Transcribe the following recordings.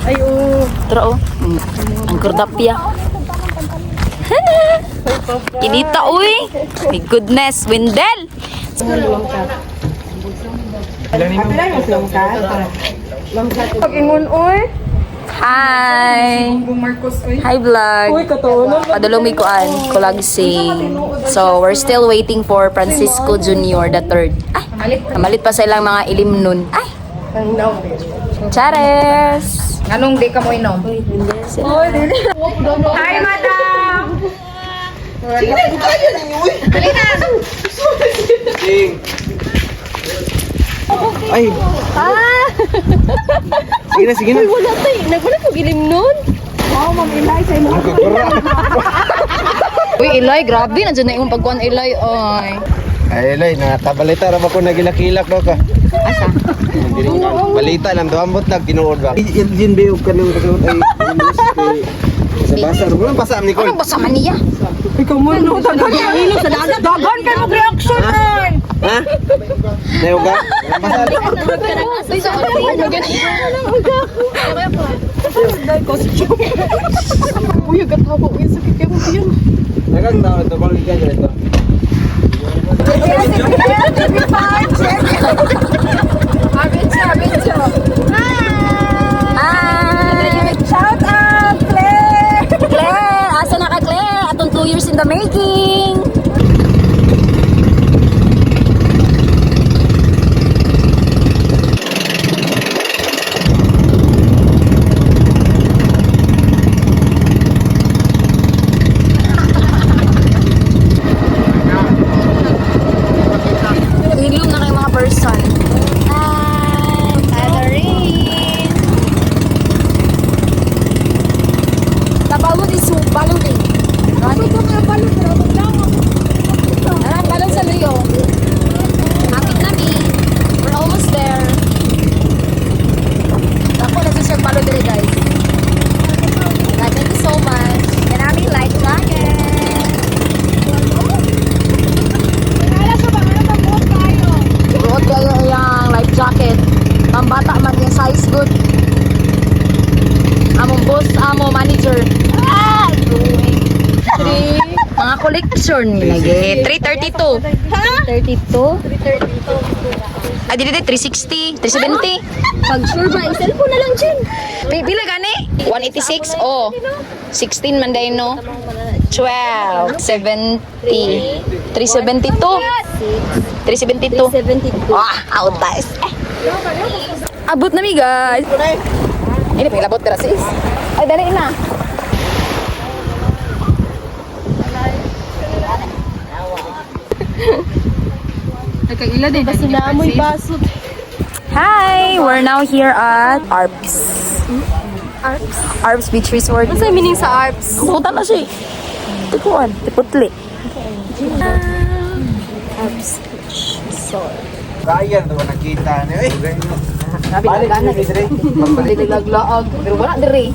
Ay, oo. Tara oh. Ang kordapya. Kinita uy. My goodness, Wendell. Pag-ingon, oy. Hi. Hi vlog. Uy, katuunan. Padulong kuan, kulagsing. So, we're still waiting for Francisco Jr. the third. Ay, namalit pa sa ilang mga ilim nun. Ay, Ang daw. chares. Anong di ka mo inom? Hi, madam! Ay, Ah! sige na. Wala tayo. Nagwala ko gilim nun. Wow, mamilay sa imo. Uy, Eli, grabe. Nandiyan na yung pagkuhan, Eli. Ay. Ay, Loy, nakabalita raman ko nagilakilak daw ka. Asa? Balita lang, doambot na, tinuod ba? Jin Beyog ka nang kasuot ay sa basa. Ano basa, Nicole? Anong basa man niya? Ikaw mo, no? Dagan ka ino sa dagat. Dagan ka mo reaction, oy! Ha? Nayoga? Basa. Ay, sa ano ganyan? Uy, agatawa. Uy, sakit kayo mo yun. Nagagtawa ito, balik ka dyan ito. Hi! Shout out, Claire! Claire! Asa na ka, Claire? Atong 2 years in the making. Hilom na kayo mga person. Hi! Catherine! Tabalon is balon din. Ano ba mga balon? Balon sa Rio. Kapit na mi. We're almost there. Ako na si Sir balon din guys. God, thank you so much. And aming light jacket. Buot kayo yung life jacket. Pambata man yung size good. Among boss, amo manager. Ah! Mga collection lagi. 332. Ha? 32? 332. Ay, dito 360, 370. Pag sure ba, i-cellphone na lang dyan. Pila gani? 186? Oh. 16 man dahil no? 12, 70, 372. 372. 372. Ah, outas. Abot na mi guys. Ini pangilabot pero sis. Ay, dali na. Nagkaila din. Basta naamoy baso. Hi, we're now here at ARPS. ARPS Beach Resort. Ano sa meaning sa ARPS? Puta na siya. Tikuan, tiputli. ARPS Beach Resort. Kaya ito nakita niyo eh. Grabe na gana. Hindi naglaag. Pero wala diri.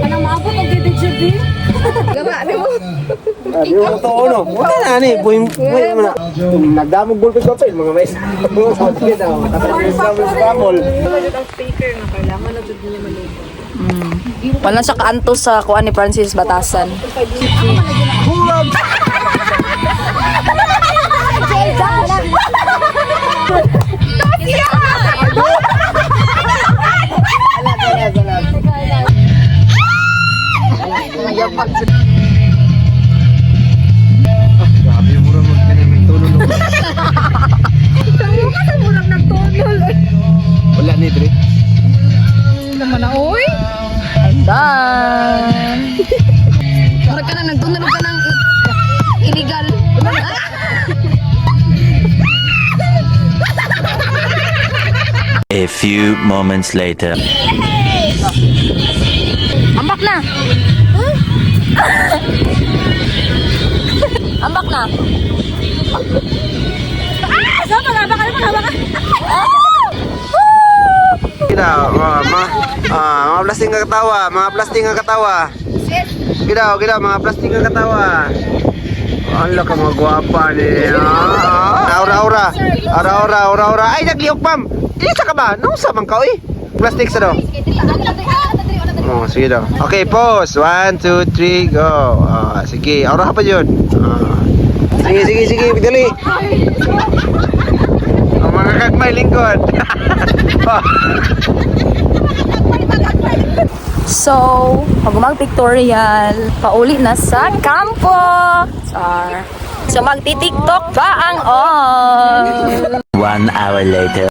Anong maabot ang dede-dede? Gama, ano mo? Di mo ito ano. Wala na ni. Buhay mo na. Nagdamog bulpig ko pa mga mais. Mga sabi na. Tapos sa mall. Wala siya kaanto sa kuan ni Francis Batasan. Grabe mo rin magkana may tulong. Wala ni Dre. Naman na, oy! Done! Mura ka na, nagtunalo ka ng illegal. A few moments later. Ambak na! Ambak na! Ah! Saan ka? Baka Kida, mga plastic nga katawa, mga plastic nga katawa. Kida, mga plastic nga katawa. Ala ka mga gwapa niya. Aura. Ay, nagliyok, ma'am. Isa ka ba? Nausa man ka, uy. Plastic sa daw. Oh, sige daw. Okay, pause. 1, 2, 3, go. Sige, aura pa yun. Sige, dali. Ang mga kagmay lingkod. So, mag-pictorial, pauli na sa kampo. So, magti-tiktok pa ang all. 1 hour later.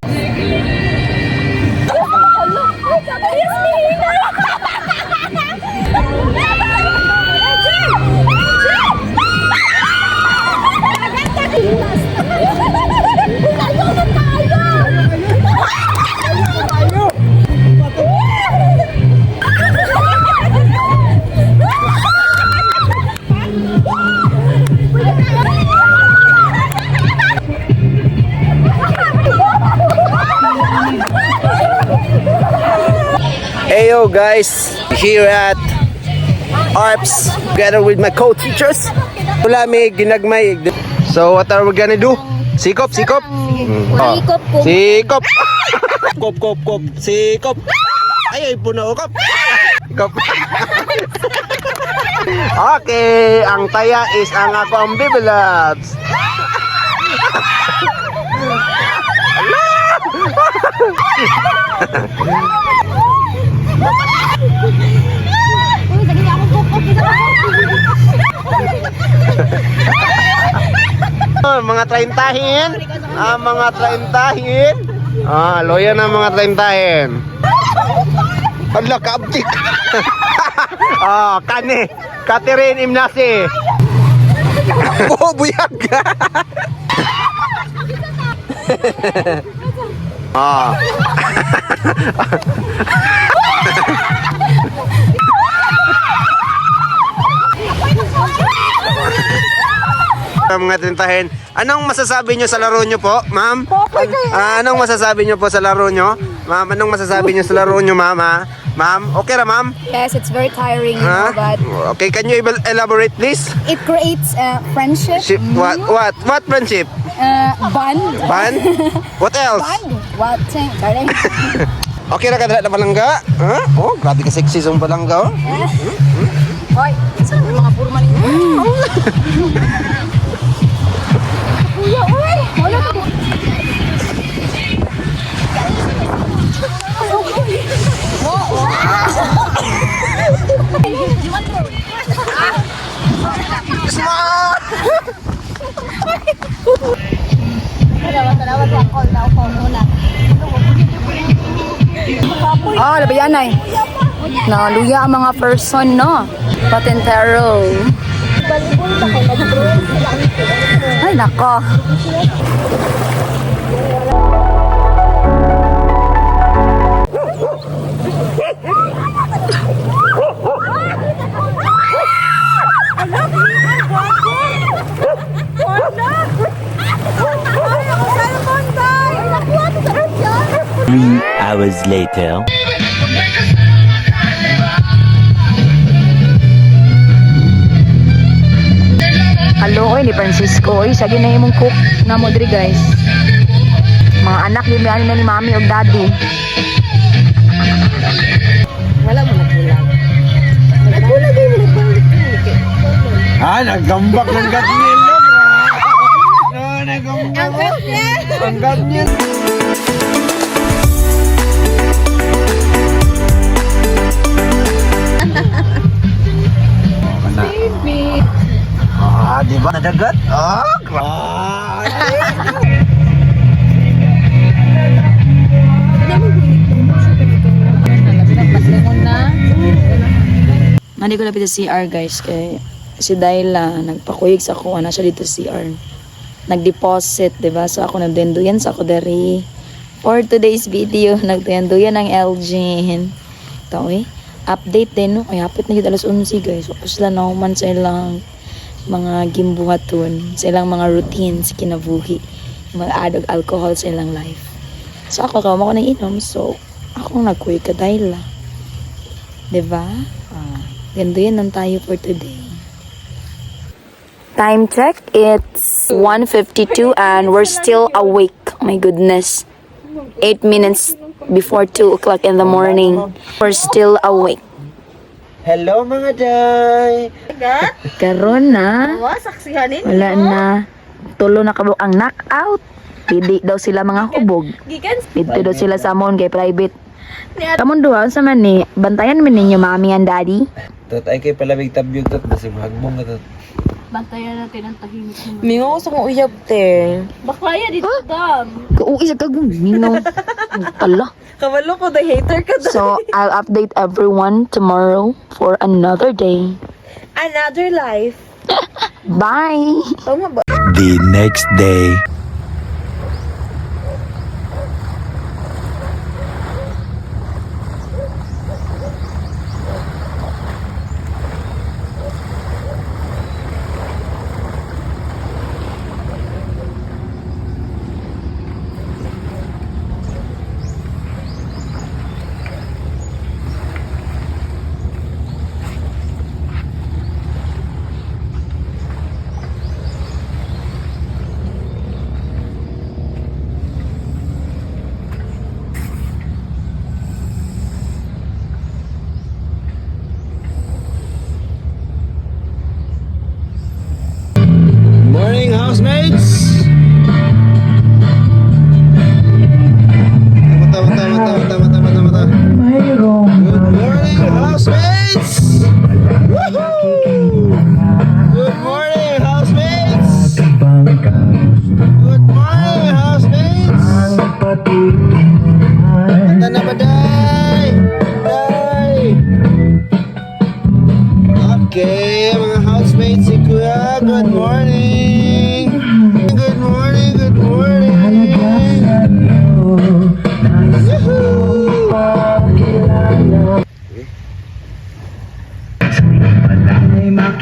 Heyo guys, here at ARPS together with my co-teachers. Wala may ginagmay. So what are we gonna do? Sikop. Sikop ko. Sikop. Kop. Sikop. Ay, puno kop. Kop. Okay, ang taya is ang akong bibilabs. Mga traintahin. Mga traintahin. Loya na mga traintahin. Hala, kaabtik. Kani. Catherine Imnasi. Buyag. Mga tintahin, anong masasabi nyo sa laro nyo po, ma'am? Anong masasabi nyo po sa laro nyo? Ma'am, anong masasabi nyo sa laro nyo, ma'am? Ma'am, okay ra, ma'am? Yes, it's very tiring, but Okay, can you elaborate, please? it creates friendship. What friendship? Bond. Band? What else? Bond. What? Sorry. Okay ra ka na palangga? Oh, grabe ka sexy sa palangga, oh. Hoy, saan yung mga puro maling? Kuya, uy! Wala ka. Labayan ay. Naluya ang mga person, no? Patentero. Ay, nako. Three hours later. Hello, ni Francisco. Oy, sige na imong cook na mo diri, guys. Mga anak yun na ni mami o daddy. Wala mo nagkulang. Nagkulang din mo nagkulang. Naggambak ng gatnil, no? Naggambak. Ang gatnil. Baby. Di ba nadagat? Mandi ko lapit sa CR, guys, kay si Dayla nagpakuyig sa ako na siya dito sa CR. Nag-deposit, 'di ba? So ako nagdenduyan sa ako dari. For today's video, nagdenduyan ng LG. Ito, update din, no? Kaya hapit na kita alas 11, guys. So, sila na human sa ilang mga gimbuhaton, sa ilang mga routines, kinabuhi, mga adog alcohol sa ilang life. So, ako kama ko nang inom, so, ako nagkuy ka Dayla. Diba? Ganda yan lang tayo for today. Time check, it's 1:52 and we're still awake. Oh my goodness. 8 minutes before 2 o'clock in the morning. We're still awake. Hello mga day! Karon na. Saksihanin. Wala na. Tulo na kabuk ang knockout. Pidi daw sila mga hubog. Gikan. Dito daw sila sa amon kay private. Kamon duha sa man ni bantayan man ninyo mami and daddy. Tot ay kay palabig tabyog tot basi mahagbong ka tot. Bantayan natin ang tahimik mo. Mingaw sa kong uyab, te. Baklaya dito dam. Kauwi sa kagumino. Tala. Kabalo ko, the hater ka daw. So, I'll update everyone tomorrow for another day. Another life. Bye. Tama ba? The next day. Morning, housemates! Mata. Good morning, housemates! Woohoo! Good morning, housemates! Good morning, housemates! Mata na ba, day? Day! Okay, mga housemates, si Kuya, good morning! Good morning, good morning! Yahoo!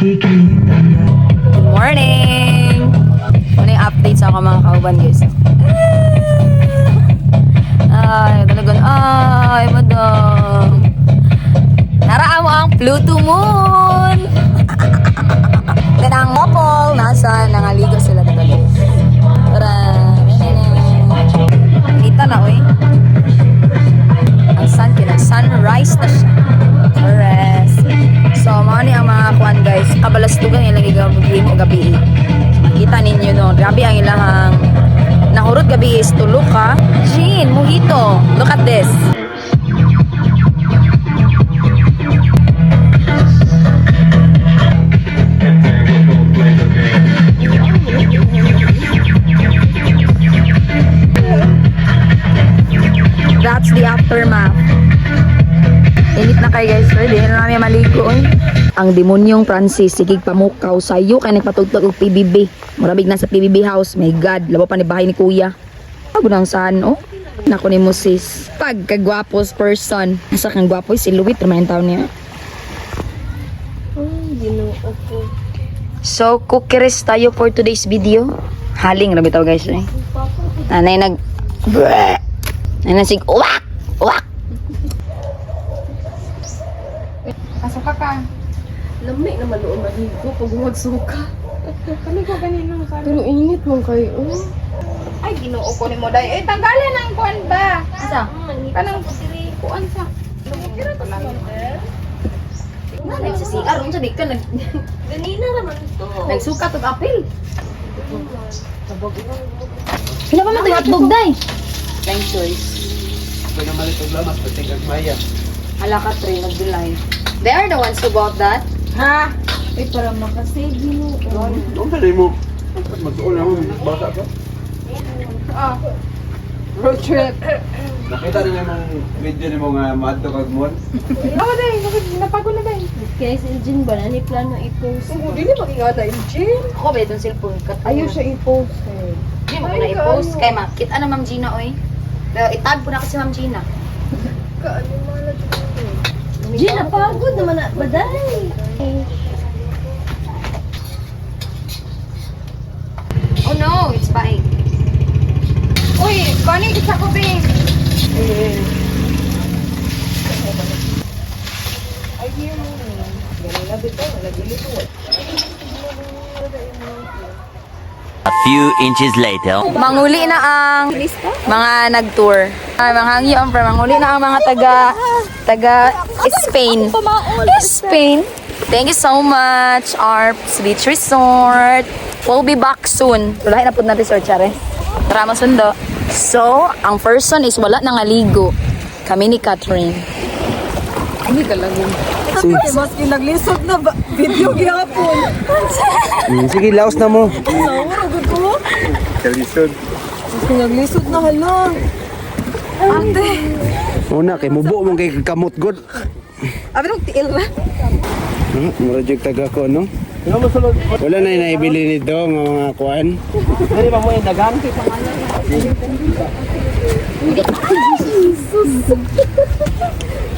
Good morning! Ano yung update sa ako mga kauban guys? Ay, talagang, ay, madam. Naraan mo ang Pluto Moon! Then ang mopol, nasa nangaligo sila dito guys. Tara! Kita na, oy. Ang sun, sunrise na siya. Correct. So, mga ni ang mga kuan guys, kabalastugan ilang igabugin o gabi. Kita ninyo no, grabe ang ilang nahurot gabi is tulog ka. Jean, mojito. Look at this. That's the aftermath. Init na kayo guys, ready na namin maligo eh. Ang demonyong Francis, sigig pamukaw sayo kay nagpatugtog og PBB. Murabig na sa PBB house, my God, labo pa ni bahay ni kuya. Ako nang saan, oh. Nako ni mo sis. Pagkagwapos person. Nasa kang gwapo si Louie, 30 taon niya. So, cookies tayo for today's video. Haling, rabi tao guys eh. Nanay nag... Bleh. Nanay sig... Uwak! Uwak! Asuka ka. Lamig na maluon maligo pag magsuka. Kami ko ganino sa. Pero init mo kayo. Ay ginoo ko ni mo day. Eh tanggalan ang kuan ba? Asa? Kanang kuan sa. Lumikira to lang. Na nagsisiar unsa di ka nag ganina naman to. Nagsuka tog apil. Sino pa man hotdog day? Thank choice. Pwede malit og lamas, pwede kag maya. Ala ka tre nagdulay. They are the ones who bought that. Ha? Eh para makasave mo. Doon ka mo. Mag-uol na mo, bata ka. Ah. Road trip. Nakita na yung video ni mo nga maadto kag mon. Oh, day, napagod na day. Kaya si Jin ba na ni plano i-post? Kung hindi makingata yung gym. Ako ba itong cellphone kat? Ayaw siya i-post eh. Hindi mo ko na i-post. Kay makita na Ma'am Gina oy. Pero itag po na kasi Ma'am Gina. Jin, napagod naman na baday. Oh no, it's fine. Uy, Connie, kita ko bing. Ay, yun. Ganun na bito, nagilito. A few inches later. Manguli na ang mga nag-tour. Manghangyo ang manguli na ang mga taga Spain. Spain. Thank you so much, Arps Beach Resort. We'll be back soon. Wala na po natin resort, Chare. Tara, masundo. So, ang person is wala nang aligo. Kami ni Catherine. Maski naglisod na ba? Video gyapon. Sige, laos na mo. Maski naglisod na hala. Una, kay mubo mong kay kamot god. Abi nung tiil na. Murajig taga ko, no? Wala na naibili nito, mga kuan.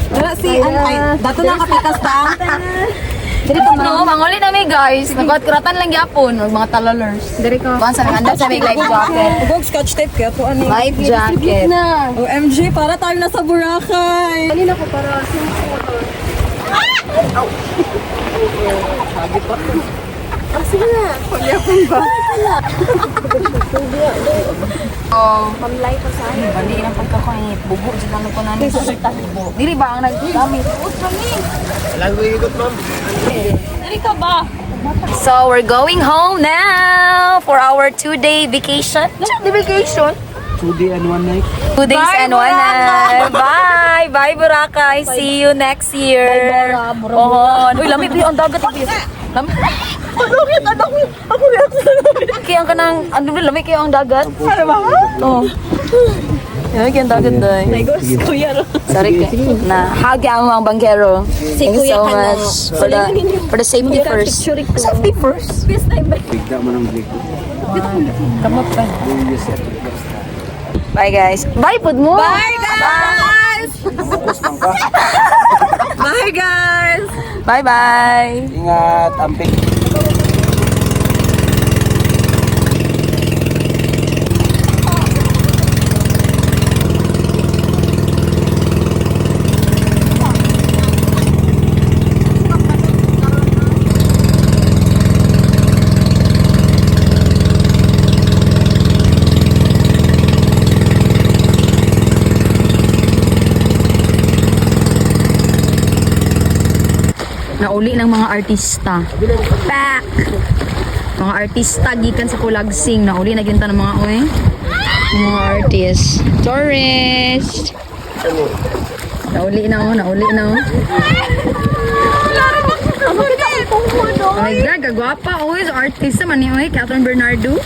Wala si ay dato na kapitas ta. No, manguli na may guys. Nagkatkuratan lang yapon. Mga talalers. Dari ko. Kuhan sa mga anda sa may life jacket. Ugog scotch tape kaya to ano. Life jacket. OMG, para tayo na sa Boracay. Kanina ko para Oh, pamlay pa sa akin. Bali ng pagkakuha. Bubo, sila na po namin sa sita. Dili ba ang nagdami? Tuot kami. Dili ka ba? So, we're going home now for our 2-day vacation. The vacation? 2 day and 1 night. 2 days and 1 night. Bye! Bye, Boracay. See you next year. Oh, uy, lamig ang dagat. Lamig. Ako kaya ang kanang, ano ba, lamig kayo ang dagat? Ano ba? Oo. Lamig ang dagat doon. Sorry ka. Na, hug ang mga bangkero. Thank you so much for the safety first. Safety first? Bigda mo ng big. Kamot pa. Bye guys. Bye food mo. Bye guys. Bye guys. Bye bye. Ingat, amping. Nauli ng mga artista. Back! Mga artista gikan sa Kulagsing. Nauli na ginta ng mga oy. Mga artist. Tourist! Nauli na oh, nauli na oh. Oh my God, kagwapa oy. Artista man ni oy. Catherine Bernardo.